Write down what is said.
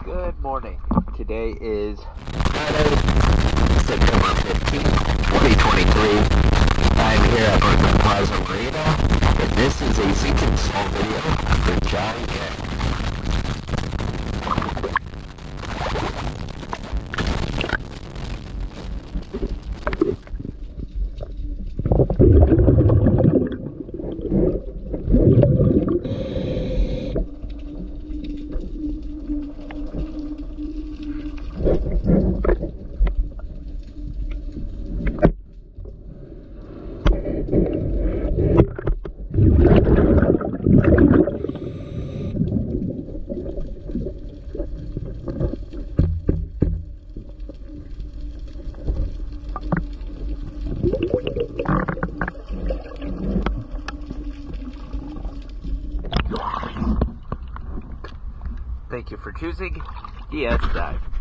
Good morning. Today is Friday, September 15th, 2023. I'm here at Brooklyn Plaza Marina, and this is a Sink and Install video for Jai Yen. Thank you for choosing DS Dive.